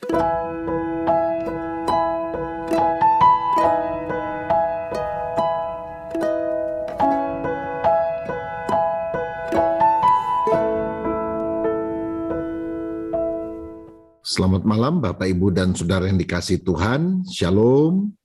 Selamat malam Bapak, Ibu, dan Saudara yang dikasihi Tuhan. Shalom.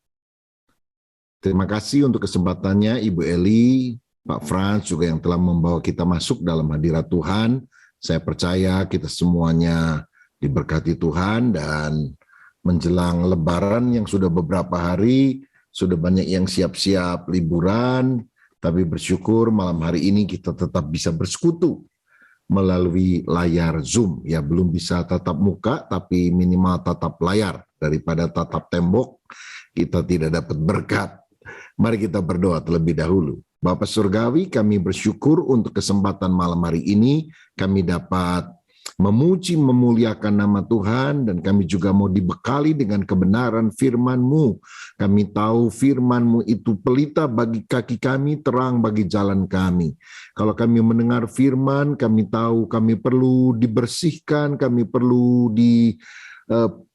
Terima kasih untuk kesempatannya Ibu Eli, Pak Frans juga yang telah membawa kita masuk dalam hadirat Tuhan. Saya percaya kita semuanya diberkati Tuhan, dan menjelang Lebaran yang sudah beberapa hari, sudah banyak yang siap-siap liburan, tapi bersyukur malam hari ini kita tetap bisa bersekutu melalui layar Zoom. Ya, belum bisa tatap muka, tapi minimal tatap layar. Daripada tatap tembok, kita tidak dapat berkat. Mari kita berdoa terlebih dahulu. Bapa Surgawi, kami bersyukur untuk kesempatan malam hari ini. Kami dapat memuji, memuliakan nama Tuhan, dan kami juga mau dibekali dengan kebenaran firman-Mu. Kami tahu firman-Mu itu pelita bagi kaki kami, terang bagi jalan kami. Kalau kami mendengar firman, kami tahu kami perlu dibersihkan, kami perlu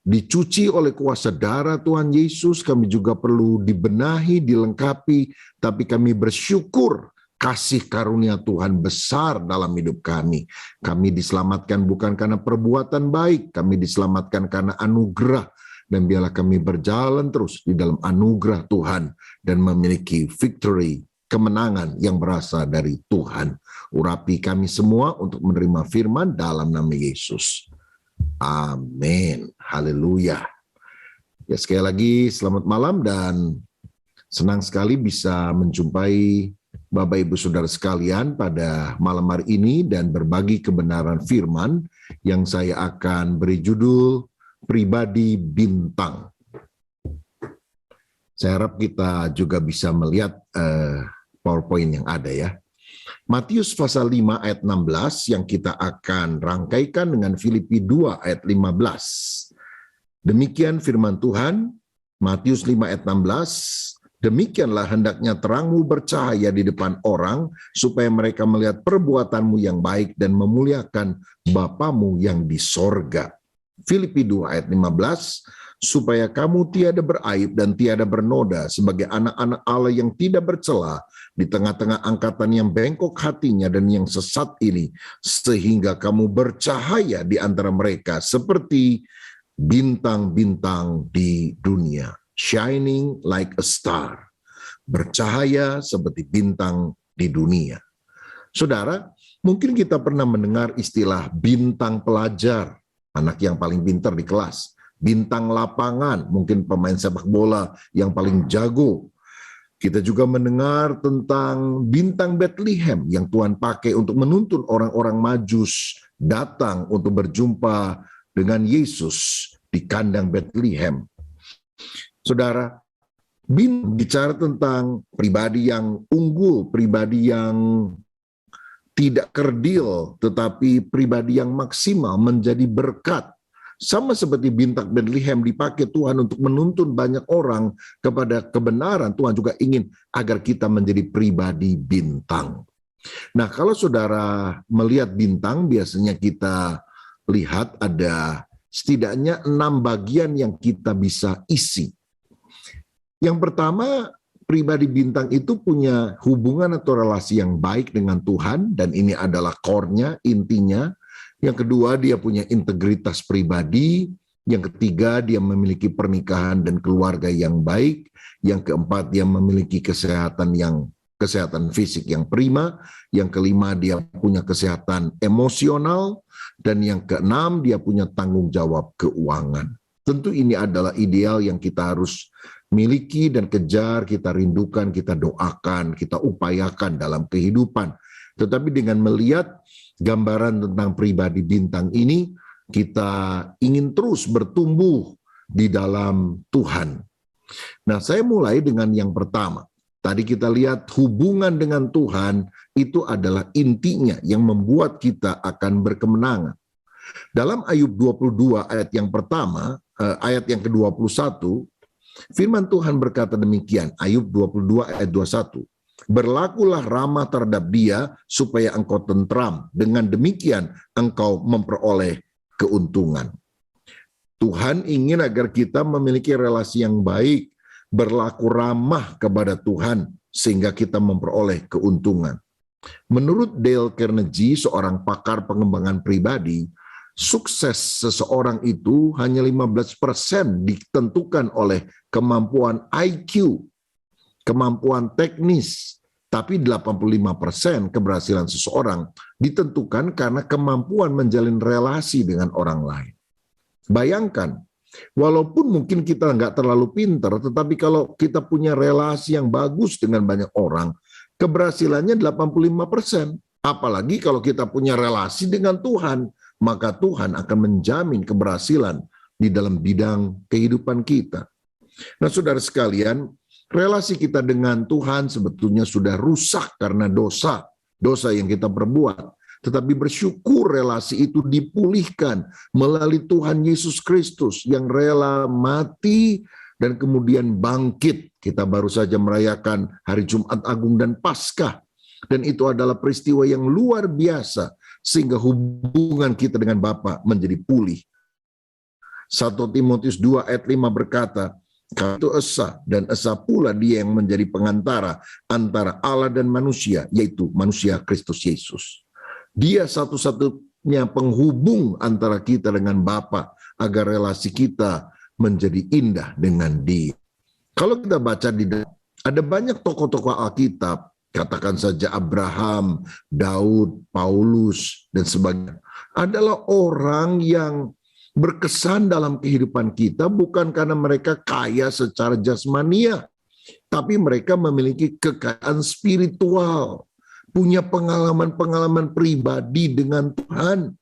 dicuci oleh kuasa darah Tuhan Yesus, kami juga perlu dibenahi, dilengkapi, tapi kami bersyukur kasih karunia Tuhan besar dalam hidup kami. Kami diselamatkan bukan karena perbuatan baik, kami diselamatkan karena anugerah. Dan biarlah kami berjalan terus di dalam anugerah Tuhan dan memiliki victory, kemenangan yang berasal dari Tuhan. Urapi kami semua untuk menerima firman dalam nama Yesus. Amin. Haleluya. Ya, sekali lagi selamat malam, dan senang sekali bisa menjumpai Bapak Ibu Saudara sekalian pada malam hari ini dan berbagi kebenaran firman yang saya akan beri judul Pribadi Bintang. Saya harap kita juga bisa melihat PowerPoint yang ada ya. Matius pasal 5 ayat 16 yang kita akan rangkaikan dengan Filipi 2 ayat 15. Demikian firman Tuhan, Matius 5 ayat 16. Demikianlah hendaknya terangmu bercahaya di depan orang, supaya mereka melihat perbuatanmu yang baik dan memuliakan Bapamu yang di sorga. Filipi 2 ayat 15, supaya kamu tiada beraib dan tiada bernoda sebagai anak-anak Allah yang tidak bercela di tengah-tengah angkatan yang bengkok hatinya dan yang sesat ini, sehingga kamu bercahaya di antara mereka seperti bintang-bintang di dunia. Shining like a star, bercahaya seperti bintang di dunia. Saudara, mungkin kita pernah mendengar istilah bintang pelajar, anak yang paling pintar di kelas, bintang lapangan, mungkin pemain sepak bola yang paling jago. Kita juga mendengar tentang bintang Bethlehem yang Tuhan pakai untuk menuntun orang-orang Majus datang untuk berjumpa dengan Yesus di kandang Bethlehem. Saudara, bicara tentang pribadi yang unggul, pribadi yang tidak kerdil, tetapi pribadi yang maksimal menjadi berkat. Sama seperti bintang Bethlehem dipakai Tuhan untuk menuntun banyak orang kepada kebenaran, Tuhan juga ingin agar kita menjadi pribadi bintang. Nah, kalau saudara melihat bintang, biasanya kita lihat ada setidaknya 6 bagian yang kita bisa isi. Yang pertama, pribadi bintang itu punya hubungan atau relasi yang baik dengan Tuhan, dan ini adalah core-nya, intinya. Yang kedua, dia punya integritas pribadi. Yang ketiga, dia memiliki pernikahan dan keluarga yang baik. Yang keempat, dia memiliki kesehatan fisik yang prima. Yang kelima, dia punya kesehatan emosional. Dan yang keenam, dia punya tanggung jawab keuangan. Tentu ini adalah ideal yang kita harus miliki dan kejar, kita rindukan, kita doakan, kita upayakan dalam kehidupan. Tetapi dengan melihat gambaran tentang pribadi bintang ini, kita ingin terus bertumbuh di dalam Tuhan. Nah, saya mulai dengan yang pertama. Tadi kita lihat hubungan dengan Tuhan itu adalah intinya yang membuat kita akan berkemenangan. Dalam Ayub 22 ayat yang pertama, ayat yang ke-21, firman Tuhan berkata demikian, Ayub 22 ayat 21. Berlakulah ramah terhadap dia supaya engkau tentram. Dengan demikian engkau memperoleh keuntungan. Tuhan ingin agar kita memiliki relasi yang baik, berlaku ramah kepada Tuhan, sehingga kita memperoleh keuntungan. Menurut Dale Carnegie, seorang pakar pengembangan pribadi, sukses seseorang itu hanya 15% ditentukan oleh kemampuan IQ, kemampuan teknis, tapi 85% keberhasilan seseorang ditentukan karena kemampuan menjalin relasi dengan orang lain. Bayangkan, walaupun mungkin kita nggak terlalu pintar, tetapi kalau kita punya relasi yang bagus dengan banyak orang, keberhasilannya 85%. Apalagi kalau kita punya relasi dengan Tuhan, maka Tuhan akan menjamin keberhasilan di dalam bidang kehidupan kita. Nah, saudara sekalian, relasi kita dengan Tuhan sebetulnya sudah rusak karena dosa yang kita perbuat. Tetapi bersyukur relasi itu dipulihkan melalui Tuhan Yesus Kristus yang rela mati dan kemudian bangkit. Kita baru saja merayakan Hari Jumat Agung dan Paskah. Dan itu adalah peristiwa yang luar biasa sehingga hubungan kita dengan Bapa menjadi pulih. 1 Timotius 2 ayat 5 berkata, "Itu Esa dan Esa pula dia yang menjadi pengantara antara Allah dan manusia, yaitu manusia Kristus Yesus." Dia satu-satunya penghubung antara kita dengan Bapa agar relasi kita menjadi indah dengan Dia. Kalau kita baca ada banyak tokoh-tokoh Alkitab, katakan saja Abraham, Daud, Paulus, dan sebagainya, adalah orang yang berkesan dalam kehidupan kita bukan karena mereka kaya secara jasmania, tapi mereka memiliki kekayaan spiritual, punya pengalaman-pengalaman pribadi dengan Tuhan.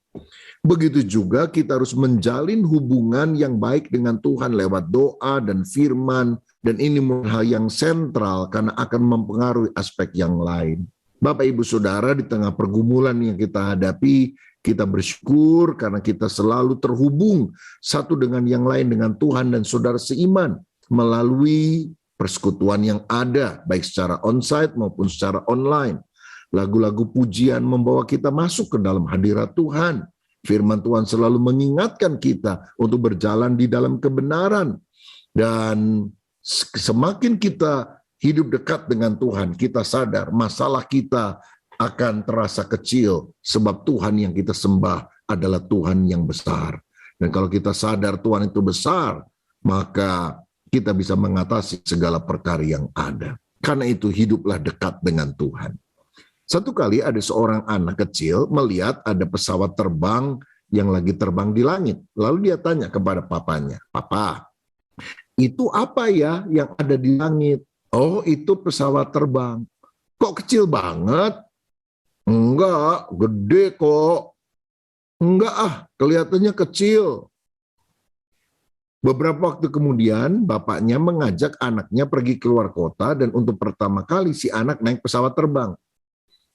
Begitu juga kita harus menjalin hubungan yang baik dengan Tuhan lewat doa dan firman, dan ini hal yang sentral karena akan mempengaruhi aspek yang lain. Bapak Ibu Saudara, di tengah pergumulan yang kita hadapi, kita bersyukur karena kita selalu terhubung satu dengan yang lain dengan Tuhan dan saudara seiman melalui persekutuan yang ada, baik secara onsite maupun secara online. Lagu-lagu pujian membawa kita masuk ke dalam hadirat Tuhan. Firman Tuhan selalu mengingatkan kita untuk berjalan di dalam kebenaran. Dan semakin kita hidup dekat dengan Tuhan, kita sadar masalah kita akan terasa kecil sebab Tuhan yang kita sembah adalah Tuhan yang besar. Dan kalau kita sadar Tuhan itu besar, maka kita bisa mengatasi segala perkara yang ada. Karena itu hiduplah dekat dengan Tuhan. Satu kali ada seorang anak kecil melihat ada pesawat terbang yang lagi terbang di langit. Lalu dia tanya kepada papanya, "Papa, itu apa ya yang ada di langit?" "Oh, itu pesawat terbang." "Kok kecil banget?" "Enggak, gede kok." "Enggak kelihatannya kecil." Beberapa waktu kemudian bapaknya mengajak anaknya pergi keluar kota dan untuk pertama kali si anak naik pesawat terbang.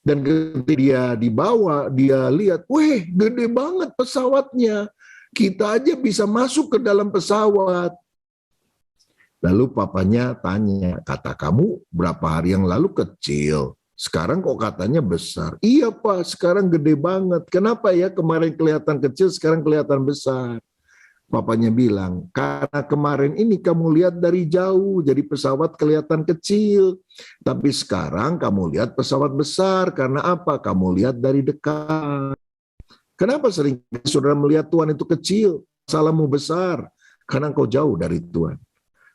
Dan ketika dia dibawa, dia lihat, "Weh, gede banget pesawatnya. Kita aja bisa masuk ke dalam pesawat." Lalu papanya tanya, "Kata kamu berapa hari yang lalu kecil, sekarang kok katanya besar?" "Iya Pak, sekarang gede banget." "Kenapa ya kemarin kelihatan kecil, sekarang kelihatan besar?" Papanya bilang, "Karena kemarin ini kamu lihat dari jauh, jadi pesawat kelihatan kecil. Tapi sekarang kamu lihat pesawat besar, karena apa? Kamu lihat dari dekat." Kenapa sering saudara melihat Tuhan itu kecil? Salahmu besar, karena engkau jauh dari Tuhan.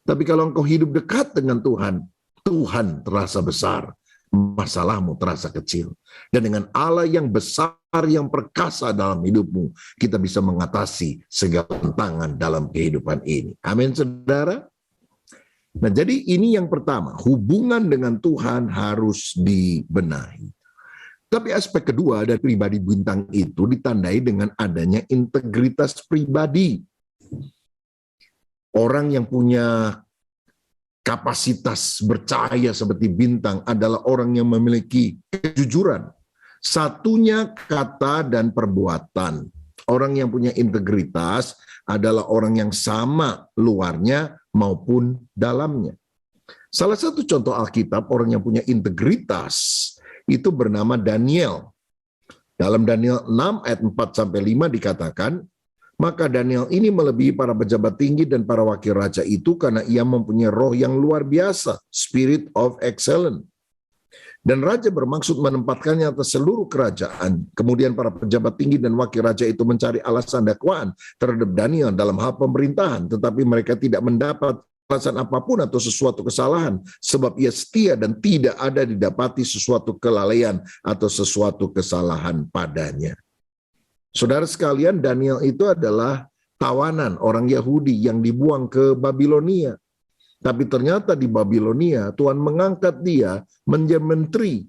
Tapi kalau engkau hidup dekat dengan Tuhan, Tuhan terasa besar, masalahmu terasa kecil. Dan dengan Allah yang besar, yang perkasa dalam hidupmu, kita bisa mengatasi segala tantangan dalam kehidupan ini. Amin, saudara. Nah, jadi ini yang pertama, hubungan dengan Tuhan harus dibenahi. Tapi aspek kedua dari pribadi bintang itu ditandai dengan adanya integritas pribadi. Orang yang punya kapasitas bercahaya seperti bintang adalah orang yang memiliki kejujuran. Satunya kata dan perbuatan. Orang yang punya integritas adalah orang yang sama luarnya maupun dalamnya. Salah satu contoh Alkitab orang yang punya integritas itu bernama Daniel. Dalam Daniel 6 ayat 4-5 dikatakan, Maka Daniel ini melebihi para pejabat tinggi dan para wakil raja itu karena ia mempunyai roh yang luar biasa, spirit of excellence. Dan raja bermaksud menempatkannya atas seluruh kerajaan. Kemudian para pejabat tinggi dan wakil raja itu mencari alasan dakwaan terhadap Daniel dalam hal pemerintahan, tetapi mereka tidak mendapat alasan apapun atau sesuatu kesalahan, sebab ia setia dan tidak ada didapati sesuatu kelalaian atau sesuatu kesalahan padanya. Saudara sekalian, Daniel itu adalah tawanan orang Yahudi yang dibuang ke Babilonia. Tapi ternyata di Babilonia Tuhan mengangkat dia menjadi menteri.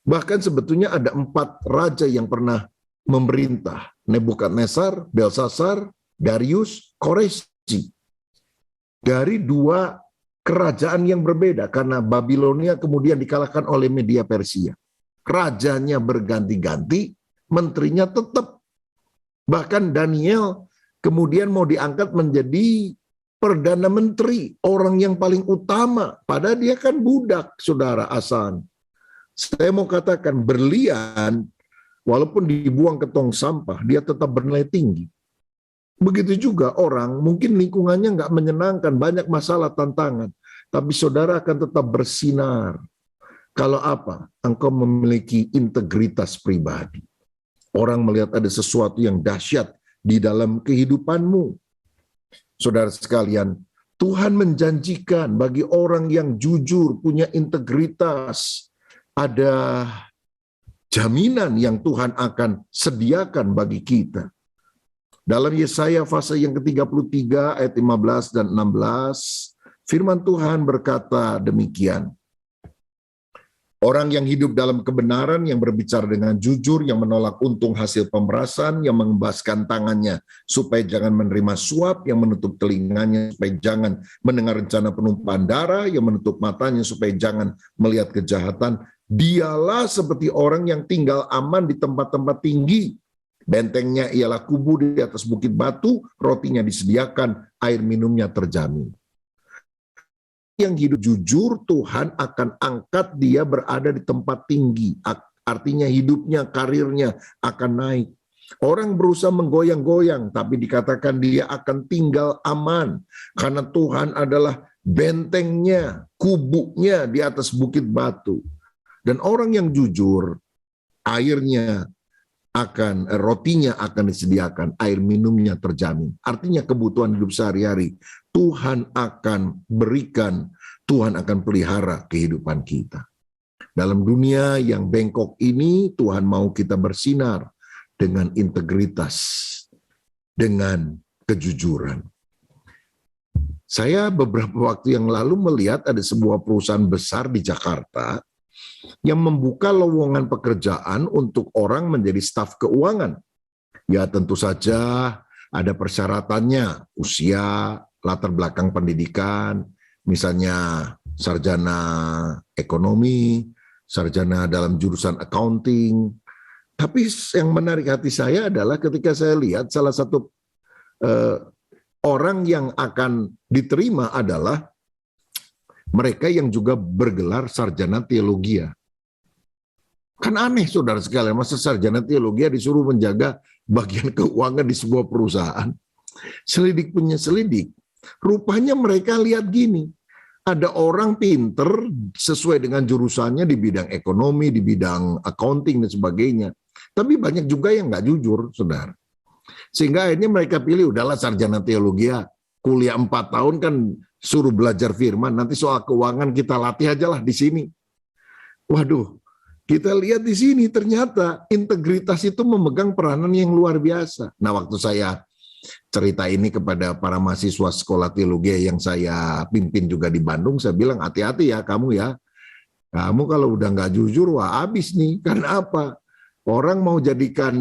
Bahkan sebetulnya ada 4 raja yang pernah memerintah. Nebukadnezar, Belsasar, Darius, Koresi. Dari 2 kerajaan yang berbeda karena Babilonia kemudian dikalahkan oleh Media Persia. Rajanya berganti-ganti, menterinya tetap. Bahkan Daniel kemudian mau diangkat menjadi Perdana Menteri, orang yang paling utama, padahal dia kan budak, saudara Asan. Saya mau katakan berlian, walaupun dibuang ke tong sampah, dia tetap bernilai tinggi. Begitu juga orang, mungkin lingkungannya nggak menyenangkan, banyak masalah, tantangan, tapi saudara akan tetap bersinar. Kalau apa? Engkau memiliki integritas pribadi. Orang melihat ada sesuatu yang dahsyat di dalam kehidupanmu. Saudara sekalian, Tuhan menjanjikan bagi orang yang jujur, punya integritas, ada jaminan yang Tuhan akan sediakan bagi kita. Dalam Yesaya pasal yang ke-33 ayat 15 dan 16, firman Tuhan berkata demikian. Orang yang hidup dalam kebenaran, yang berbicara dengan jujur, yang menolak untung hasil pemerasan, yang mengembaskan tangannya supaya jangan menerima suap, yang menutup telinganya supaya jangan mendengar rencana penumpahan darah, yang menutup matanya supaya jangan melihat kejahatan, dialah seperti orang yang tinggal aman di tempat-tempat tinggi. Bentengnya ialah kubu di atas bukit batu, rotinya disediakan, air minumnya terjamin. Yang hidup jujur, Tuhan akan angkat dia berada di tempat tinggi. Artinya hidupnya, karirnya akan naik. Orang berusaha menggoyang-goyang, tapi dikatakan dia akan tinggal aman. Karena Tuhan adalah bentengnya, kubunya di atas bukit batu. Dan orang yang jujur, rotinya akan disediakan, air minumnya terjamin. Artinya kebutuhan hidup sehari-hari Tuhan akan berikan, Tuhan akan pelihara kehidupan kita. Dalam dunia yang bengkok ini, Tuhan mau kita bersinar dengan integritas, dengan kejujuran. Saya beberapa waktu yang lalu melihat ada sebuah perusahaan besar di Jakarta yang membuka lowongan pekerjaan untuk orang menjadi staf keuangan. Ya tentu saja ada persyaratannya, usia, latar belakang pendidikan, misalnya sarjana ekonomi, sarjana dalam jurusan accounting. Tapi yang menarik hati saya adalah ketika saya lihat salah satu orang yang akan diterima adalah mereka yang juga bergelar sarjana teologia. Kan aneh saudara sekalian, masa sarjana teologia disuruh menjaga bagian keuangan di sebuah perusahaan. Selidik punya selidik. Rupanya mereka lihat gini, ada orang pinter sesuai dengan jurusannya di bidang ekonomi, di bidang accounting dan sebagainya. Tapi banyak juga yang nggak jujur, saudara. Sehingga akhirnya mereka pilih, udahlah sarjana teologi, kuliah 4 tahun kan suruh belajar firman, nanti soal keuangan kita latih aja lah di sini. Waduh, kita lihat di sini ternyata integritas itu memegang peranan yang luar biasa. Nah, waktu saya cerita ini kepada para mahasiswa sekolah teologi yang saya pimpin juga di Bandung, saya bilang hati-hati ya kamu ya. Kamu kalau udah nggak jujur, wah habis nih. Karena apa? Orang mau jadikan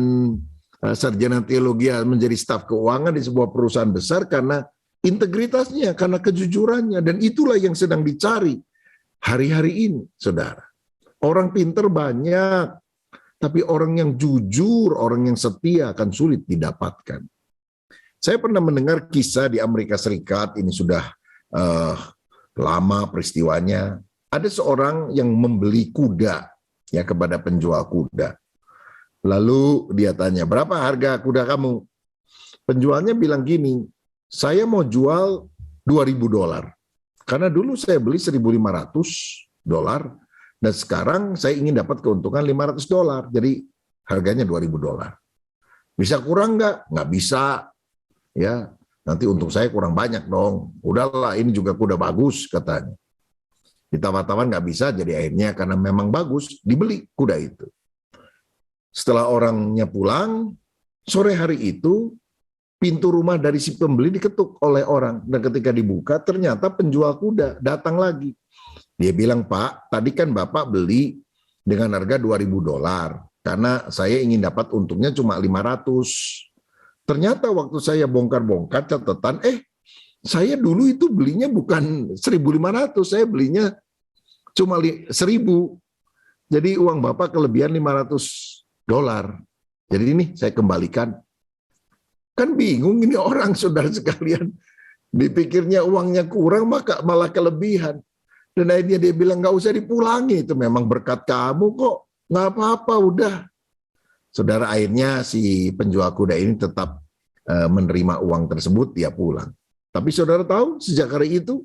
sarjana teologi menjadi staf keuangan di sebuah perusahaan besar karena integritasnya, karena kejujurannya. Dan itulah yang sedang dicari hari-hari ini, saudara. Orang pinter banyak, tapi orang yang jujur, orang yang setia akan sulit didapatkan. Saya pernah mendengar kisah di Amerika Serikat, ini sudah lama peristiwanya. Ada seorang yang membeli kuda ya kepada penjual kuda. Lalu dia tanya, berapa harga kuda kamu? Penjualnya bilang gini, saya mau jual $2.000. Karena dulu saya beli $1.500, dan sekarang saya ingin dapat keuntungan $500. Jadi harganya $2.000. Bisa kurang nggak? Nggak bisa. Ya, nanti untung saya kurang banyak dong. Udahlah, ini juga kuda bagus katanya. Ditawar-tawar nggak bisa, jadi akhirnya karena memang bagus, dibeli kuda itu. Setelah orangnya pulang, sore hari itu, pintu rumah dari si pembeli diketuk oleh orang. Dan ketika dibuka, ternyata penjual kuda datang lagi. Dia bilang, Pak, tadi kan Bapak beli dengan harga $2.000. Karena saya ingin dapat untungnya cuma 500. Ternyata waktu saya bongkar-bongkar catatan, saya dulu itu belinya bukan 1.500, saya belinya cuma 1.000. Jadi uang Bapak kelebihan $500. Jadi ini saya kembalikan. Kan bingung ini orang, saudara sekalian. Dipikirnya uangnya kurang, maka malah kelebihan. Dan akhirnya dia bilang, nggak usah dipulangi, itu memang berkat kamu kok. Nggak apa-apa, udah. Saudara, akhirnya si penjual kuda ini tetap menerima uang tersebut, dia pulang. Tapi saudara tahu, sejak hari itu,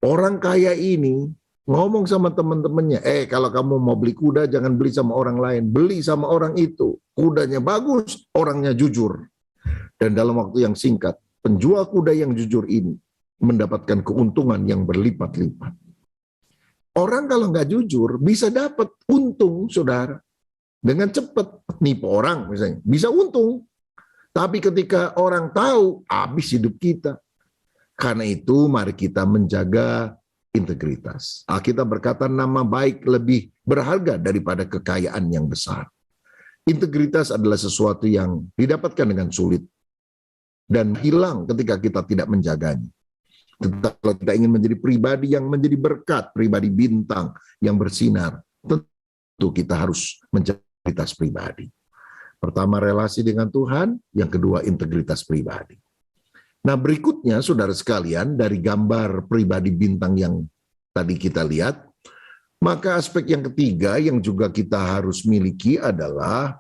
orang kaya ini ngomong sama teman-temannya, kalau kamu mau beli kuda, jangan beli sama orang lain. Beli sama orang itu. Kudanya bagus, orangnya jujur. Dan dalam waktu yang singkat, penjual kuda yang jujur ini mendapatkan keuntungan yang berlipat-lipat. Orang kalau nggak jujur, bisa dapat untung, saudara. Dengan cepat, nipu orang misalnya, bisa untung. Tapi ketika orang tahu, habis hidup kita. Karena itu mari kita menjaga integritas. Alkitab berkata nama baik lebih berharga daripada kekayaan yang besar. Integritas adalah sesuatu yang didapatkan dengan sulit dan hilang ketika kita tidak menjaganya. Tetapi kalau kita ingin menjadi pribadi yang menjadi berkat, pribadi bintang yang bersinar, tentu kita harus menjaga integritas pribadi. Pertama, relasi dengan Tuhan, yang kedua, integritas pribadi. Nah, berikutnya, saudara sekalian, dari gambar pribadi bintang yang tadi kita lihat, maka aspek yang ketiga yang juga kita harus miliki adalah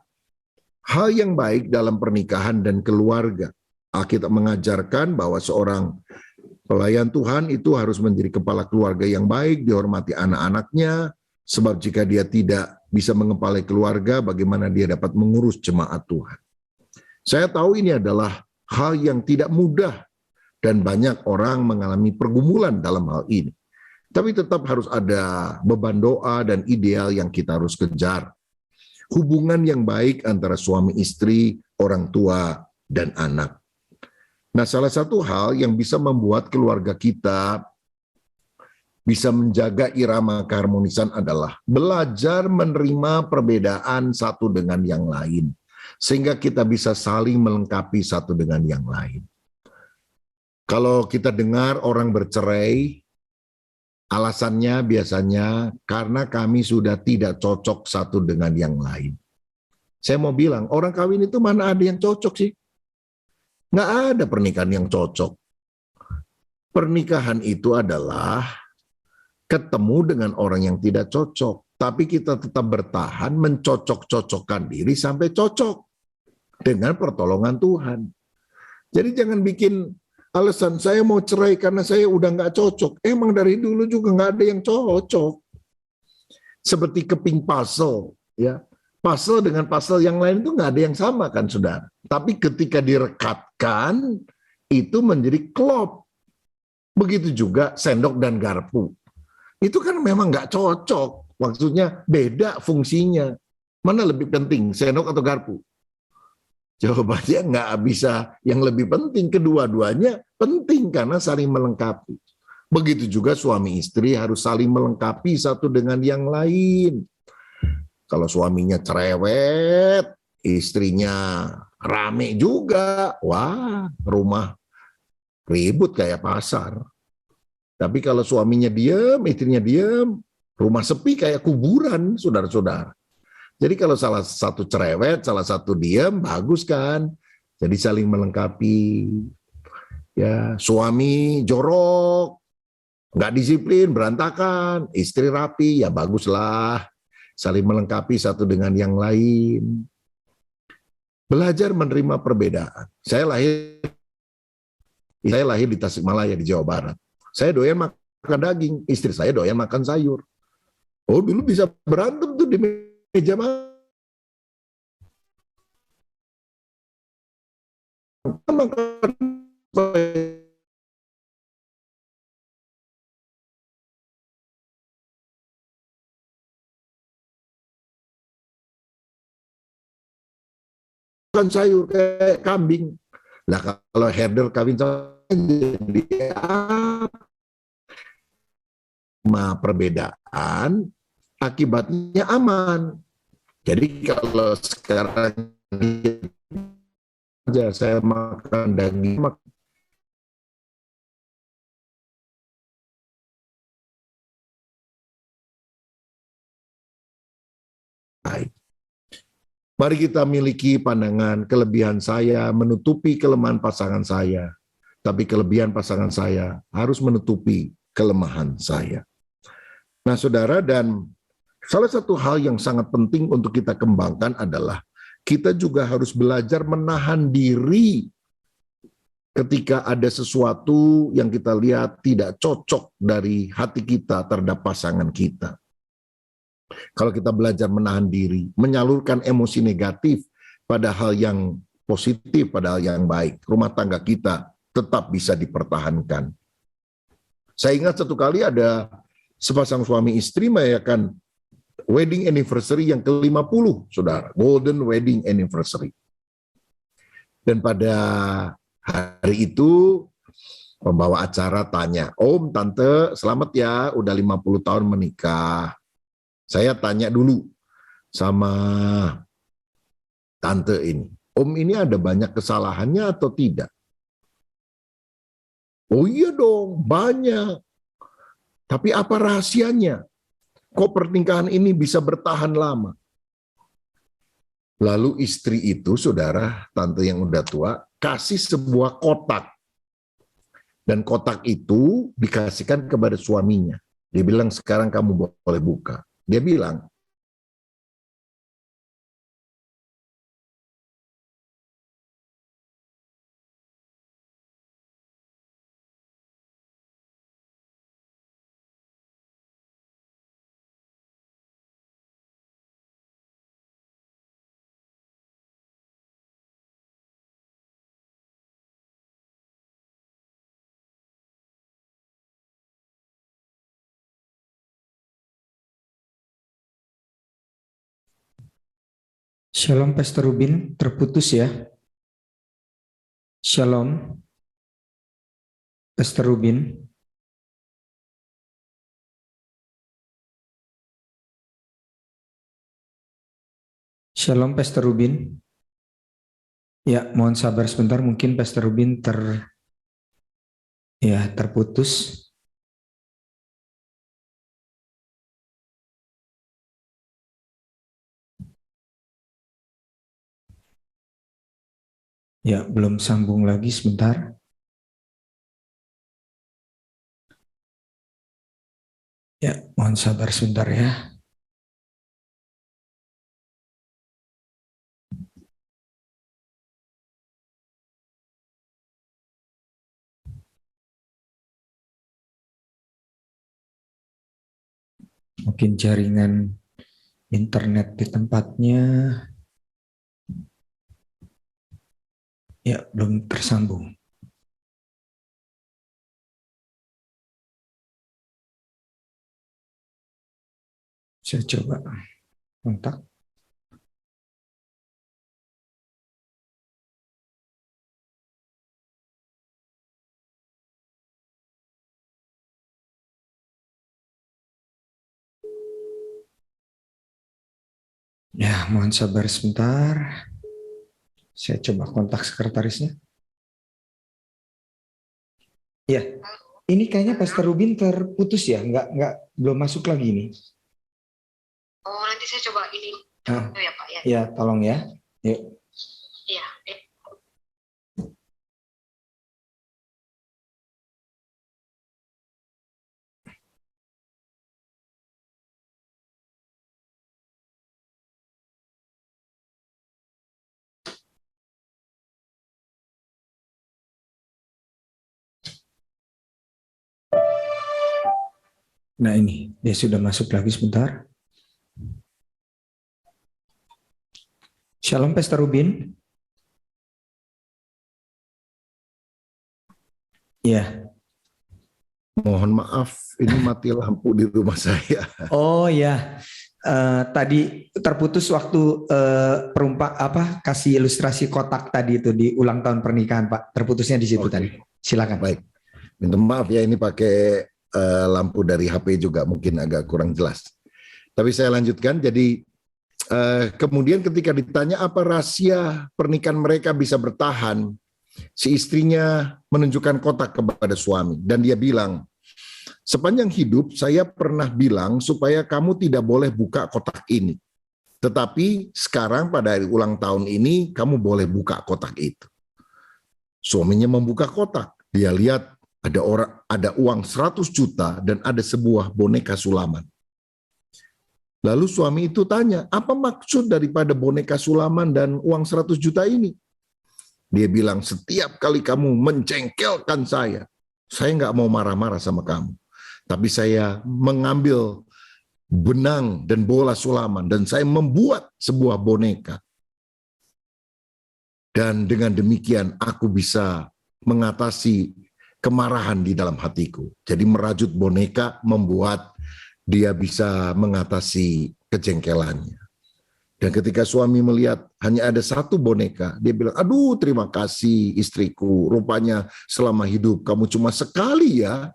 hal yang baik dalam pernikahan dan keluarga. Alkitab mengajarkan bahwa seorang pelayan Tuhan itu harus menjadi kepala keluarga yang baik, dihormati anak-anaknya, sebab jika dia tidak bisa mengepalai keluarga, bagaimana dia dapat mengurus jemaat Tuhan. Saya tahu ini adalah hal yang tidak mudah dan banyak orang mengalami pergumulan dalam hal ini. Tapi tetap harus ada beban doa dan ideal yang kita harus kejar. Hubungan yang baik antara suami istri, orang tua, dan anak. Nah, salah satu hal yang bisa membuat keluarga kita bisa menjaga irama keharmonisan adalah belajar menerima perbedaan satu dengan yang lain. Sehingga kita bisa saling melengkapi satu dengan yang lain. Kalau kita dengar orang bercerai, alasannya biasanya karena kami sudah tidak cocok satu dengan yang lain. Saya mau bilang, orang kawin itu mana ada yang cocok sih? Nggak ada pernikahan yang cocok. Pernikahan itu adalah ketemu dengan orang yang tidak cocok. Tapi kita tetap bertahan mencocok-cocokkan diri sampai cocok dengan pertolongan Tuhan. Jadi jangan bikin alasan saya mau cerai karena saya udah nggak cocok. Emang dari dulu juga nggak ada yang cocok. Seperti keping puzzle, ya. Puzzle dengan puzzle yang lain itu nggak ada yang sama kan, saudara. Tapi ketika direkatkan, itu menjadi klop. Begitu juga sendok dan garpu. Itu kan memang nggak cocok. Maksudnya beda fungsinya. Mana lebih penting, sendok atau garpu? Jawabannya nggak bisa yang lebih penting. Kedua-duanya penting karena saling melengkapi. Begitu juga suami istri harus saling melengkapi satu dengan yang lain. Kalau suaminya cerewet, istrinya rame juga, wah rumah ribut kayak pasar. Tapi kalau suaminya diam, istrinya diam, rumah sepi kayak kuburan, saudara-saudara. Jadi kalau salah satu cerewet, salah satu diam, bagus kan? Jadi saling melengkapi. Ya, suami jorok, nggak disiplin, berantakan, istri rapi, ya baguslah. Saling melengkapi satu dengan yang lain. Belajar menerima perbedaan. Saya lahir di Tasikmalaya di Jawa Barat. Saya doyan makan daging, istri saya doyan makan sayur. Oh, dulu bisa berantem tuh di meja makan. Makan sayur kayak kambing. Lah kalau herder kawin sama jadi perbedaan akibatnya aman. Jadi kalau sekarang aja saya makan daging baik. Mari kita miliki pandangan kelebihan saya menutupi kelemahan pasangan saya, tapi kelebihan pasangan saya harus menutupi kelemahan saya. Nah, saudara, dan salah satu hal yang sangat penting untuk kita kembangkan adalah kita juga harus belajar menahan diri ketika ada sesuatu yang kita lihat tidak cocok dari hati kita terhadap pasangan kita. Kalau kita belajar menahan diri, menyalurkan emosi negatif pada hal yang positif, pada hal yang baik, rumah tangga kita tetap bisa dipertahankan. Saya ingat satu kali ada sepasang suami istri merayakan wedding anniversary yang ke-50, saudara. Golden wedding anniversary. Dan pada hari itu, pembawa acara tanya, Om, Tante, selamat ya, udah 50 tahun menikah. Saya tanya dulu sama tante ini, Om ini ada banyak kesalahannya atau tidak? Oh iya dong, banyak. Tapi apa rahasianya? Kok pernikahan ini bisa bertahan lama? Lalu istri itu, saudara, tante yang udah tua, kasih sebuah kotak. Dan kotak itu dikasihkan kepada suaminya. Dia bilang, sekarang kamu boleh buka. Dia bilang, Shalom Pastor Rubin, terputus ya. Shalom Pastor Rubin. Shalom Pastor Rubin. Ya, mohon sabar sebentar, mungkin Pastor Rubin terputus. Ya, belum sambung lagi sebentar. Ya, mohon sabar sebentar ya. Mungkin jaringan internet di tempatnya ya belum tersambung. Saya coba kontak. Ya, mohon sabar sebentar. Saya coba kontak sekretarisnya. Ya, ini kayaknya Pastor Rubin terputus ya, belum masuk lagi ini. Oh, nanti saya coba ini. Ya, Pak ya. Ya, tolong ya. Yuk. Iya. Nah ini, dia sudah masuk lagi sebentar. Shalom Pastor Rubin. Ya. Mohon maaf, ini mati lampu di rumah saya. Oh ya, tadi terputus waktu kasih ilustrasi kotak tadi itu di ulang tahun pernikahan Pak. Terputusnya di situ tadi. Silakan. Baik, minta maaf ya, ini pakai lampu dari HP juga mungkin agak kurang jelas. Tapi saya lanjutkan. Jadi kemudian ketika ditanya apa rahasia pernikahan mereka bisa bertahan, si istrinya menunjukkan kotak kepada suami dan dia bilang, sepanjang hidup saya pernah bilang supaya kamu tidak boleh buka kotak ini. Tetapi sekarang pada hari ulang tahun ini kamu boleh buka kotak itu. Suaminya membuka kotak. Dia lihat ada uang 100 juta dan ada sebuah boneka sulaman. Lalu suami itu tanya, apa maksud daripada boneka sulaman dan uang 100 juta ini? Dia bilang, setiap kali kamu mencengkelkan saya nggak mau marah-marah sama kamu. Tapi saya mengambil benang dan bola sulaman dan saya membuat sebuah boneka. Dan dengan demikian aku bisa mengatasi kemarahan di dalam hatiku. Jadi merajut boneka membuat dia bisa mengatasi kejengkelannya. Dan ketika suami melihat hanya ada satu boneka, dia bilang, aduh terima kasih istriku, rupanya selama hidup kamu cuma sekali ya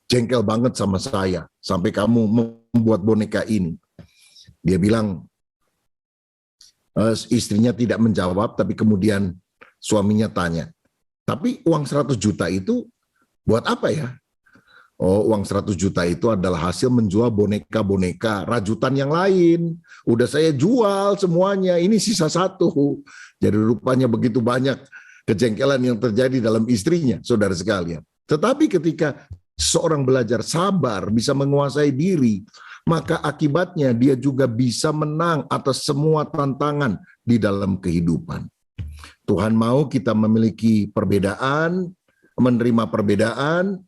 jengkel banget sama saya, sampai kamu membuat boneka ini. Dia bilang, istrinya tidak menjawab, tapi kemudian suaminya tanya, tapi uang 100 juta itu buat apa ya? Oh, uang 100 juta itu adalah hasil menjual boneka-boneka rajutan yang lain. Udah saya jual semuanya, ini sisa satu. Jadi rupanya begitu banyak kejengkelan yang terjadi dalam istrinya, saudara sekalian. Tetapi ketika seorang belajar sabar, bisa menguasai diri, maka akibatnya dia juga bisa menang atas semua tantangan di dalam kehidupan. Tuhan mau kita memiliki perbedaan, menerima perbedaan,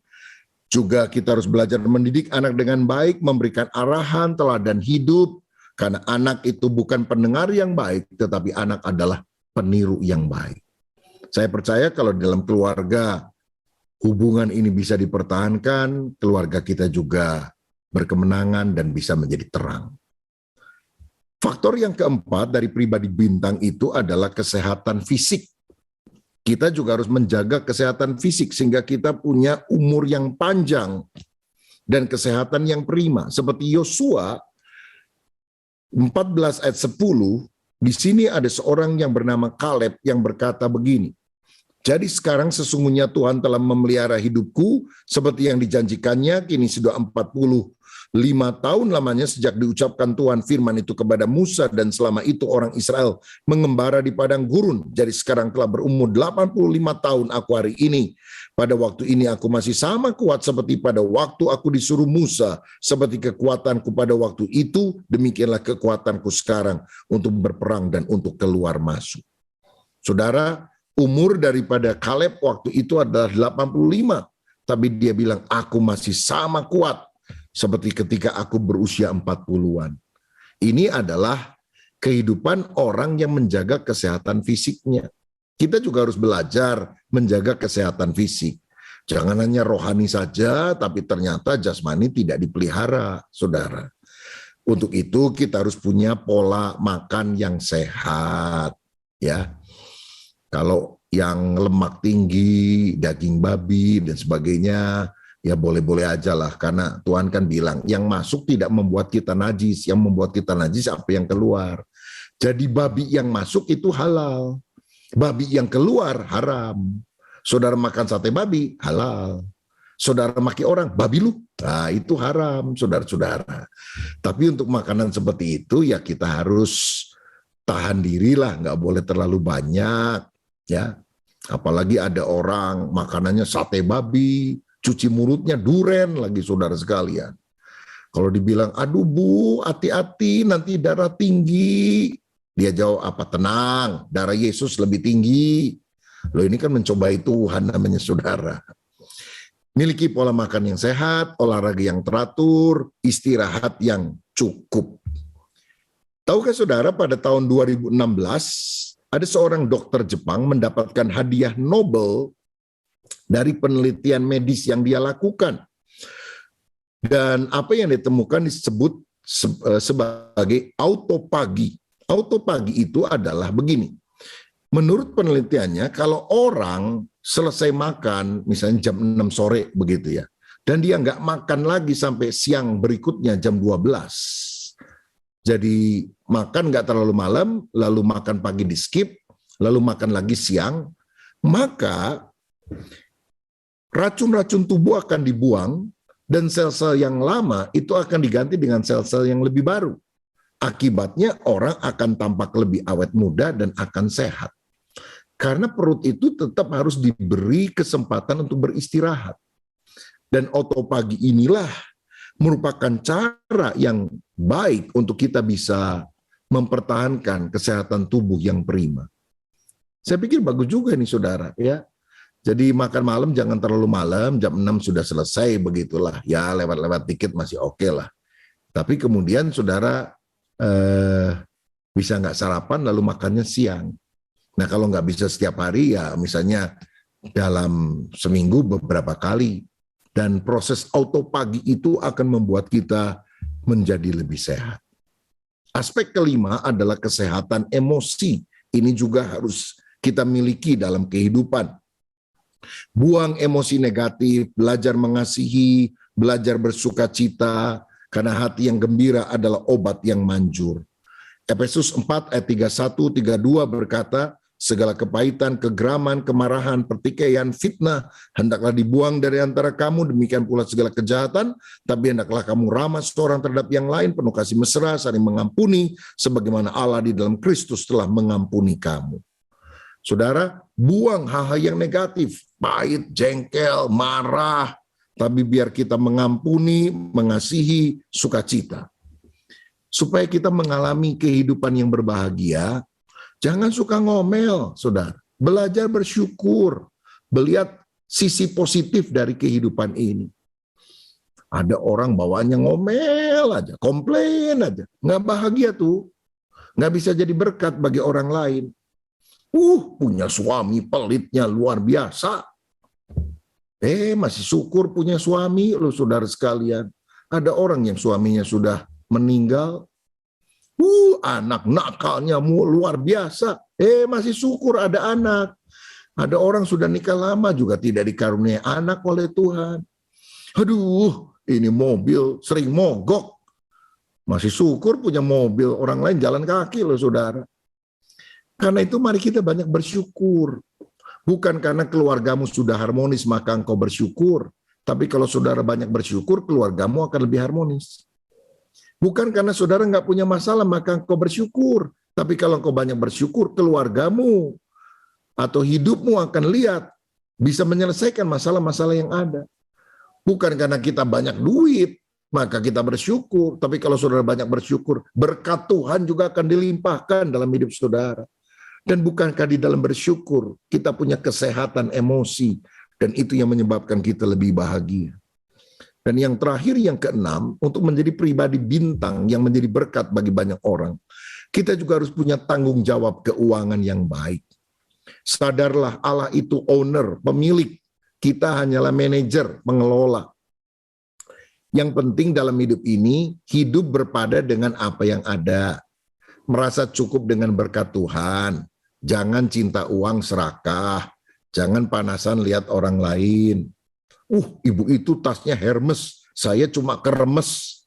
juga kita harus belajar mendidik anak dengan baik, memberikan arahan, teladan hidup, karena anak itu bukan pendengar yang baik, tetapi anak adalah peniru yang baik. Saya percaya kalau dalam keluarga hubungan ini bisa dipertahankan, keluarga kita juga berkemenangan dan bisa menjadi terang. Faktor yang keempat dari pribadi bintang itu adalah kesehatan fisik. Kita juga harus menjaga kesehatan fisik sehingga kita punya umur yang panjang dan kesehatan yang prima. Seperti Yosua 14 ayat 10, di sini ada seorang yang bernama Kaleb yang berkata begini, jadi sekarang sesungguhnya Tuhan telah memelihara hidupku seperti yang dijanjikannya, kini sudah 45 tahun lamanya sejak diucapkan Tuhan firman itu kepada Musa, dan selama itu orang Israel mengembara di padang gurun. Jadi sekarang telah berumur 85 tahun aku hari ini. Pada waktu ini aku masih sama kuat seperti pada waktu aku disuruh Musa. Seperti kekuatanku pada waktu itu, demikianlah kekuatanku sekarang untuk berperang dan untuk keluar masuk. Saudara, umur daripada Kaleb waktu itu adalah 85. Tapi dia bilang, aku masih sama kuat seperti ketika aku berusia 40-an. Ini adalah kehidupan orang yang menjaga kesehatan fisiknya. Kita juga harus belajar menjaga kesehatan fisik. Jangan hanya rohani saja, tapi ternyata jasmani tidak dipelihara, saudara. Untuk itu kita harus punya pola makan yang sehat, ya. Kalau yang lemak tinggi, daging babi dan sebagainya, ya boleh-boleh aja lah, karena Tuhan kan bilang yang masuk tidak membuat kita najis, yang membuat kita najis apa yang keluar. Jadi babi yang masuk itu halal, babi yang keluar haram. Saudara makan sate babi halal, saudara maki orang babi lu, nah itu haram, saudara-saudara. Tapi untuk makanan seperti itu ya kita harus tahan diri lah, nggak boleh terlalu banyak, ya. Apalagi ada orang makanannya sate babi, cuci mulutnya duren lagi, saudara sekalian. Kalau dibilang, aduh bu, hati-hati nanti darah tinggi. Dia jawab apa? Tenang, darah Yesus lebih tinggi. Loh ini kan mencobai Tuhan namanya, saudara. Miliki pola makan yang sehat, olahraga yang teratur, istirahat yang cukup. Tahukah saudara, pada tahun 2016 ada seorang dokter Jepang mendapatkan hadiah Nobel dari penelitian medis yang dia lakukan. Dan apa yang ditemukan disebut sebagai autopagi. Autopagi itu adalah begini. Menurut penelitiannya, kalau orang selesai makan, misalnya jam 6 sore begitu ya, dan dia nggak makan lagi sampai siang berikutnya jam 12. Jadi makan nggak terlalu malam, lalu makan pagi di skip, lalu makan lagi siang, maka racun-racun tubuh akan dibuang dan sel-sel yang lama itu akan diganti dengan sel-sel yang lebih baru. Akibatnya orang akan tampak lebih awet muda dan akan sehat. Karena perut itu tetap harus diberi kesempatan untuk beristirahat. Dan autopagi inilah merupakan cara yang baik untuk kita bisa mempertahankan kesehatan tubuh yang prima. Saya pikir bagus juga nih saudara ya. Jadi makan malam jangan terlalu malam, jam 6 sudah selesai begitulah. Ya lewat-lewat dikit masih oke lah. Tapi kemudian saudara bisa nggak sarapan lalu makannya siang. Nah kalau nggak bisa setiap hari ya misalnya dalam seminggu beberapa kali. Dan proses autopagi itu akan membuat kita menjadi lebih sehat. Aspek kelima adalah kesehatan emosi. Ini juga harus kita miliki dalam kehidupan. Buang emosi negatif, belajar mengasihi, belajar bersuka cita, karena hati yang gembira adalah obat yang manjur. Efesus 4 ayat 31-32 berkata, segala kepahitan, kegeraman, kemarahan, pertikaian, fitnah, hendaklah dibuang dari antara kamu, demikian pula segala kejahatan, tapi hendaklah kamu ramah seorang terhadap yang lain, penuh kasih mesra, saling mengampuni, sebagaimana Allah di dalam Kristus telah mengampuni kamu. Saudara, buang hal-hal yang negatif, pahit, jengkel, marah, tapi biar kita mengampuni, mengasihi, sukacita. Supaya kita mengalami kehidupan yang berbahagia, jangan suka ngomel, saudara. Belajar bersyukur, melihat sisi positif dari kehidupan ini. Ada orang bawaannya ngomel aja, komplain aja. Nggak bahagia tuh. Nggak bisa jadi berkat bagi orang lain. Punya suami pelitnya luar biasa. Masih syukur punya suami, loh saudara sekalian. Ada orang yang suaminya sudah meninggal. Anak nakalnya luar biasa. Masih syukur ada anak. Ada orang sudah nikah lama juga tidak dikaruniai anak oleh Tuhan. Aduh, ini mobil sering mogok. Masih syukur punya mobil, orang lain jalan kaki loh saudara. Karena itu mari kita banyak bersyukur. Bukan karena keluargamu sudah harmonis maka engkau bersyukur. Tapi kalau saudara banyak bersyukur, keluargamu akan lebih harmonis. Bukan karena saudara nggak punya masalah maka engkau bersyukur. Tapi kalau engkau banyak bersyukur, keluargamu atau hidupmu akan lihat bisa menyelesaikan masalah-masalah yang ada. Bukan karena kita banyak duit, maka kita bersyukur. Tapi kalau saudara banyak bersyukur, berkat Tuhan juga akan dilimpahkan dalam hidup saudara. Dan bukankah di dalam bersyukur kita punya kesehatan emosi, dan itu yang menyebabkan kita lebih bahagia. Dan yang terakhir, yang keenam, untuk menjadi pribadi bintang yang menjadi berkat bagi banyak orang, kita juga harus punya tanggung jawab keuangan yang baik. Sadarlah Allah itu owner, pemilik, kita hanyalah manajer, pengelola. Yang penting dalam hidup ini, hidup berpada dengan apa yang ada. Merasa cukup dengan berkat Tuhan. Jangan cinta uang serakah. Jangan panasan lihat orang lain. Ibu itu tasnya Hermes, saya cuma keremes.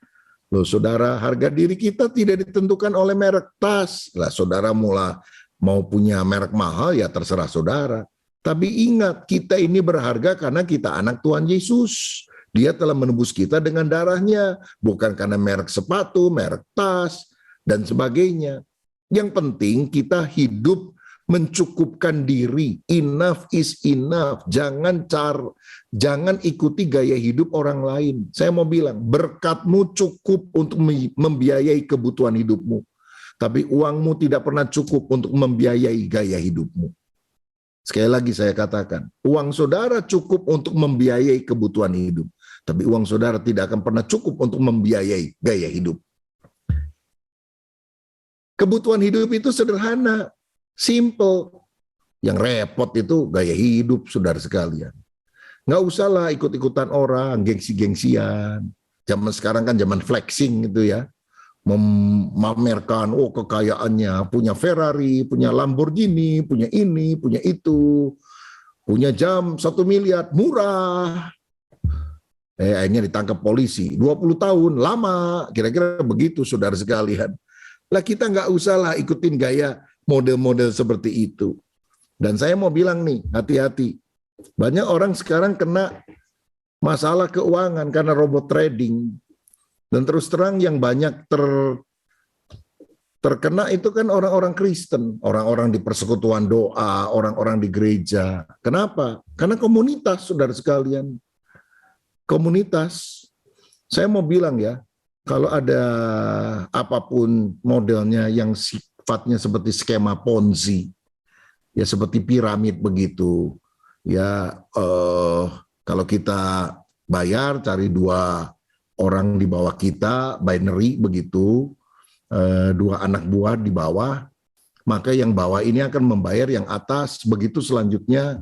Loh saudara, harga diri kita tidak ditentukan oleh merek tas. Lah saudara mau punya merek mahal ya terserah saudara. Tapi ingat, kita ini berharga karena kita anak Tuhan Yesus. Dia telah menebus kita dengan darahnya, bukan karena merek sepatu, merek tas, dan sebagainya. Yang penting kita hidup mencukupkan diri. Enough is enough. Jangan ikuti gaya hidup orang lain. Saya mau bilang, berkatmu cukup untuk membiayai kebutuhan hidupmu. Tapi uangmu tidak pernah cukup untuk membiayai gaya hidupmu. Sekali lagi saya katakan, uang saudara cukup untuk membiayai kebutuhan hidup, tapi uang saudara tidak akan pernah cukup untuk membiayai gaya hidup. Kebutuhan hidup itu sederhana, simple. Yang repot itu gaya hidup, saudara sekalian. Nggak usahlah ikut-ikutan orang, gengsi-gengsian. Zaman sekarang kan zaman flexing gitu ya. Memamerkan, kekayaannya, punya Ferrari, punya Lamborghini, punya ini, punya itu, punya jam 1 miliar, murah. Akhirnya ditangkap polisi, 20 tahun, lama, kira-kira begitu saudara sekalian. Lah kita nggak usahlah ikutin gaya model-model seperti itu. Dan saya mau bilang nih, hati-hati. Banyak orang sekarang kena masalah keuangan karena robot trading. Dan terus terang yang banyak terkena itu kan orang-orang Kristen, orang-orang di persekutuan doa, orang-orang di gereja. Kenapa? Karena komunitas, saudara sekalian. Komunitas. Saya mau bilang ya, kalau ada apapun modelnya yang sifatnya seperti skema Ponzi, ya seperti piramid begitu, ya kalau kita bayar cari 2 orang di bawah kita, binary begitu, 2 anak buah di bawah, maka yang bawah ini akan membayar yang atas, begitu selanjutnya.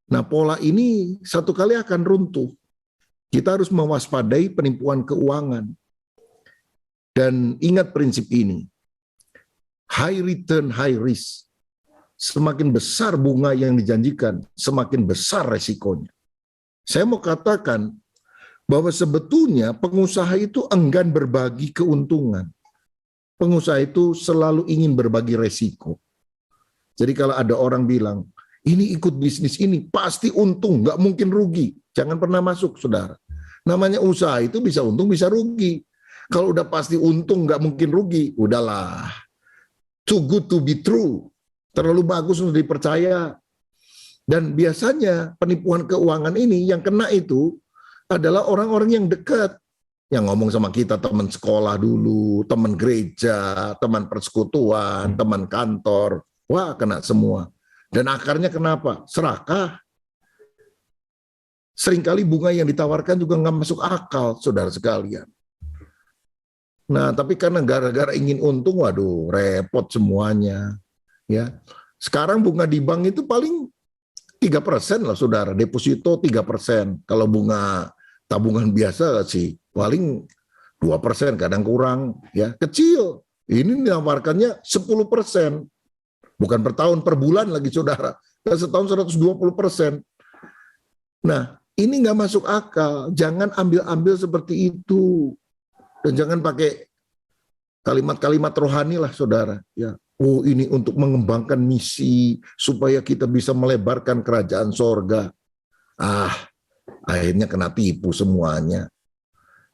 Nah, pola ini satu kali akan runtuh. Kita harus mewaspadai penipuan keuangan. Dan ingat prinsip ini, high return, high risk. Semakin besar bunga yang dijanjikan, semakin besar resikonya. Saya mau katakan, bahwa sebetulnya pengusaha itu enggan berbagi keuntungan. Pengusaha itu selalu ingin berbagi resiko. Jadi kalau ada orang bilang, ini ikut bisnis ini, pasti untung, nggak mungkin rugi. Jangan pernah masuk, saudara. Namanya usaha itu bisa untung, bisa rugi. Kalau udah pasti untung, nggak mungkin rugi, udahlah. Too good to be true. Terlalu bagus untuk dipercaya. Dan biasanya penipuan keuangan ini yang kena itu adalah orang-orang yang dekat, yang ngomong sama kita, teman sekolah dulu, teman gereja, teman persekutuan, teman kantor. Wah, kena semua. Dan akarnya kenapa? Serakah. Seringkali bunga yang ditawarkan juga nggak masuk akal, saudara sekalian. Nah, tapi karena gara-gara ingin untung, waduh, repot semuanya. Ya, sekarang bunga di bank itu paling 3% lah, saudara. Deposito 3%. Kalau bunga tabungan biasa sih paling 2%, kadang kurang, ya kecil. Ini ditawarkannya 10%. Bukan per tahun, per bulan lagi, saudara. Setahun 120%. Nah, ini nggak masuk akal. Jangan ambil-ambil seperti itu. Dan jangan pakai kalimat-kalimat rohani lah, saudara. Ya, oh ini untuk mengembangkan misi supaya kita bisa melebarkan kerajaan sorga. Akhirnya kena tipu semuanya.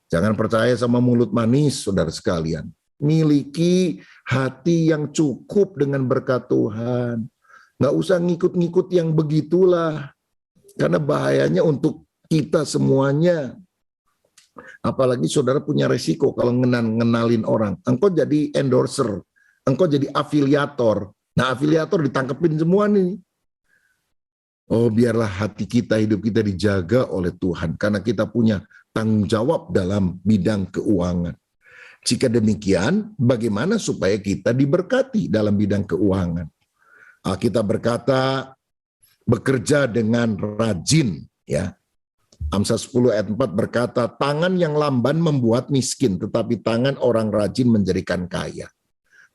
Jangan percaya sama mulut manis, saudara sekalian. Miliki hati yang cukup dengan berkat Tuhan. Nggak usah ngikut-ngikut yang begitulah. Karena bahayanya untuk kita semuanya. Apalagi saudara punya resiko kalau ngenalin orang. Engkau jadi endorser, engkau jadi afiliator. Nah, afiliator ditangkepin semua nih. Oh, biarlah hati kita, hidup kita dijaga oleh Tuhan. Karena kita punya tanggung jawab dalam bidang keuangan. Jika demikian, bagaimana supaya kita diberkati dalam bidang keuangan? Kita berkata, bekerja dengan rajin, ya. Amsal 10 ayat 4 berkata, tangan yang lamban membuat miskin, tetapi tangan orang rajin menjadikan kaya.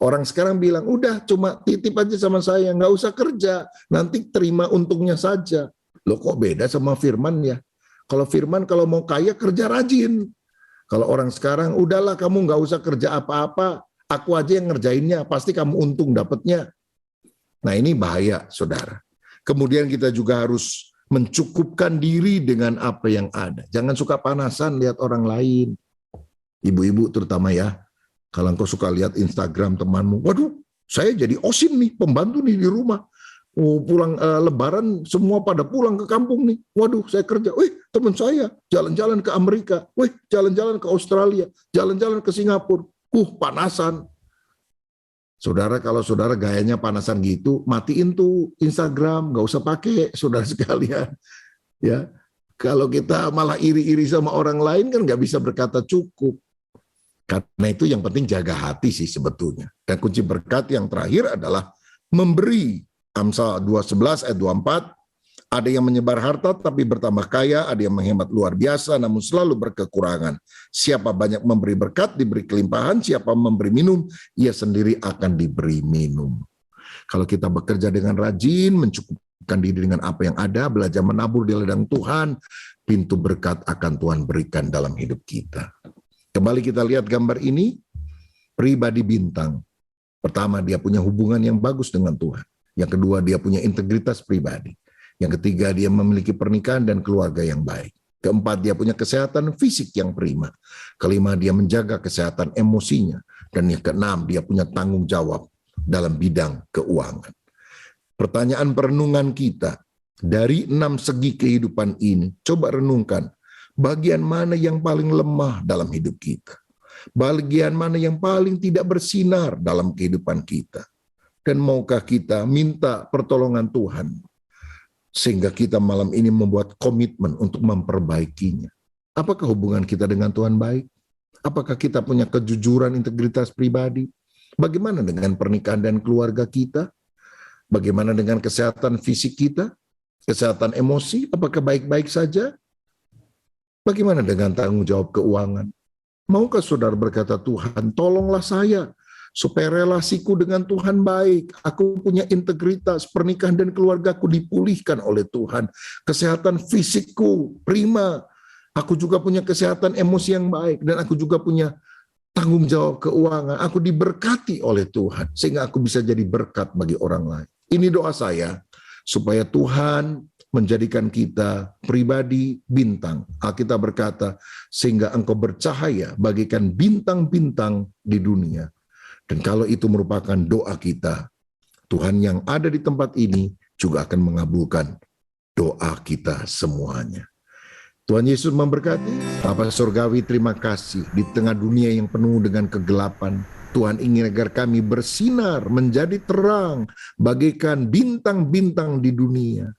Orang sekarang bilang, udah cuma titip aja sama saya, nggak usah kerja, nanti terima untungnya saja. Loh, kok beda sama firman ya? Kalau firman kalau mau kaya kerja rajin. Kalau orang sekarang, udahlah kamu nggak usah kerja apa-apa, aku aja yang ngerjainnya, pasti kamu untung dapatnya. Nah, ini bahaya, saudara. Kemudian kita juga harus mencukupkan diri dengan apa yang ada. Jangan suka panasan lihat orang lain. Ibu-ibu terutama ya. Kalau engkau suka lihat Instagram temanmu, waduh, saya jadi OSIM nih, pembantu nih di rumah. Pulang Lebaran semua pada pulang ke kampung nih. Waduh, saya kerja. Wih, teman saya jalan-jalan ke Amerika. Wih, jalan-jalan ke Australia, jalan-jalan ke Singapura. Panasan. Saudara, kalau saudara gayanya panasan gitu, matiin tuh Instagram, nggak usah pakai, saudara sekalian. Ya, kalau kita malah iri-iri sama orang lain kan nggak bisa berkata cukup. Karena itu yang penting jaga hati sih sebetulnya. Dan kunci berkat yang terakhir adalah memberi. Amsal 2:11 ayat 24. Ada yang menyebar harta tapi bertambah kaya, ada yang menghemat luar biasa namun selalu berkekurangan. Siapa banyak memberi berkat diberi kelimpahan, siapa memberi minum, ia sendiri akan diberi minum. Kalau kita bekerja dengan rajin, mencukupkan diri dengan apa yang ada, belajar menabur di ladang Tuhan, pintu berkat akan Tuhan berikan dalam hidup kita. Kembali kita lihat gambar ini, pribadi bintang. Pertama, dia punya hubungan yang bagus dengan Tuhan. Yang kedua, dia punya integritas pribadi. Yang ketiga, dia memiliki pernikahan dan keluarga yang baik. Keempat, dia punya kesehatan fisik yang prima. Kelima, dia menjaga kesehatan emosinya. Dan yang keenam, dia punya tanggung jawab dalam bidang keuangan. Pertanyaan perenungan kita, dari 6 segi kehidupan ini, coba renungkan, bagian mana yang paling lemah dalam hidup kita? Bagian mana yang paling tidak bersinar dalam kehidupan kita? Dan maukah kita minta pertolongan Tuhan? Sehingga kita malam ini membuat komitmen untuk memperbaikinya. Apakah hubungan kita dengan Tuhan baik? Apakah kita punya kejujuran integritas pribadi? Bagaimana dengan pernikahan dan keluarga kita? Bagaimana dengan kesehatan fisik kita? Kesehatan emosi? Apakah baik-baik saja? Bagaimana dengan tanggung jawab keuangan? Maukah saudara berkata, Tuhan tolonglah saya supaya relasiku dengan Tuhan baik, aku punya integritas, pernikahan dan keluargaku dipulihkan oleh Tuhan, kesehatan fisikku prima, aku juga punya kesehatan emosi yang baik, dan aku juga punya tanggung jawab keuangan, aku diberkati oleh Tuhan, sehingga aku bisa jadi berkat bagi orang lain. Ini doa saya, supaya Tuhan menjadikan kita pribadi bintang. Alkitab berkata, sehingga engkau bercahaya bagikan bintang-bintang di dunia. Dan kalau itu merupakan doa kita, Tuhan yang ada di tempat ini juga akan mengabulkan doa kita semuanya. Tuhan Yesus memberkati. Bapa Surgawi, terima kasih. Di tengah dunia yang penuh dengan kegelapan, Tuhan ingin agar kami bersinar, menjadi terang, bagaikan bintang-bintang di dunia.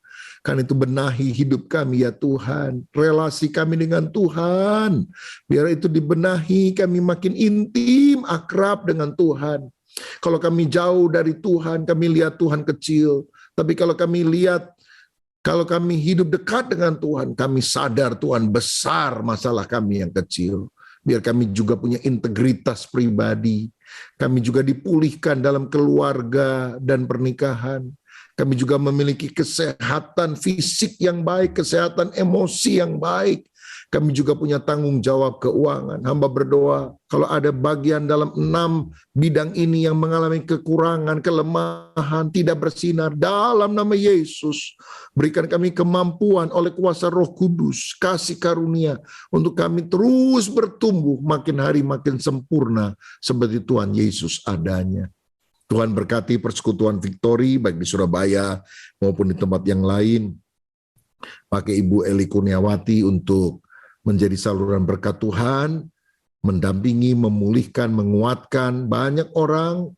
Karena itu benahi hidup kami ya Tuhan, relasi kami dengan Tuhan. Biar itu dibenahi, kami makin intim, akrab dengan Tuhan. Kalau kami jauh dari Tuhan, kami lihat Tuhan kecil. Tapi kalau kami hidup dekat dengan Tuhan, kami sadar Tuhan besar masalah kami yang kecil. Biar kami juga punya integritas pribadi. Kami juga dipulihkan dalam keluarga dan pernikahan. Kami juga memiliki kesehatan fisik yang baik, kesehatan emosi yang baik. Kami juga punya tanggung jawab keuangan. Hamba berdoa, kalau ada bagian dalam 6 bidang ini yang mengalami kekurangan, kelemahan, tidak bersinar, dalam nama Yesus, berikan kami kemampuan oleh kuasa Roh Kudus, kasih karunia, untuk kami terus bertumbuh, makin hari makin sempurna, seperti Tuhan Yesus adanya. Tuhan berkati persekutuan Victory, baik di Surabaya maupun di tempat yang lain. Pakai Ibu Eli Kurniawati untuk menjadi saluran berkat Tuhan, mendampingi, memulihkan, menguatkan banyak orang.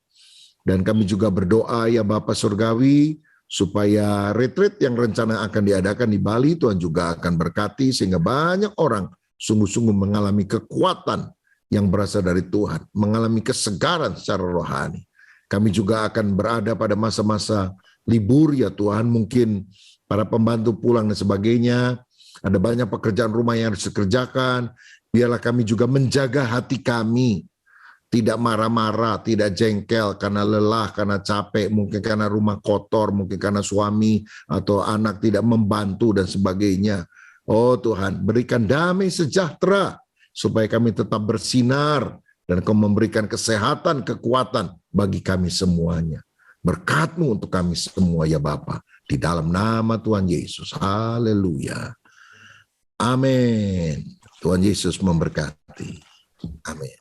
Dan kami juga berdoa ya Bapak Surgawi, supaya retreat yang rencana akan diadakan di Bali, Tuhan juga akan berkati, sehingga banyak orang sungguh-sungguh mengalami kekuatan yang berasal dari Tuhan, mengalami kesegaran secara rohani. Kami juga akan berada pada masa-masa libur ya Tuhan, mungkin para pembantu pulang dan sebagainya, ada banyak pekerjaan rumah yang harus dikerjakan. Biarlah kami juga menjaga hati kami, tidak marah-marah, tidak jengkel karena lelah, karena capek, mungkin karena rumah kotor, mungkin karena suami atau anak tidak membantu dan sebagainya. Oh Tuhan, berikan damai sejahtera supaya kami tetap bersinar dan Kau memberikan kesehatan, kekuatan bagi kami semuanya. Berkat-Mu untuk kami semua ya Bapa, di dalam nama Tuhan Yesus. Haleluya. Amin. Tuhan Yesus memberkati. Amin.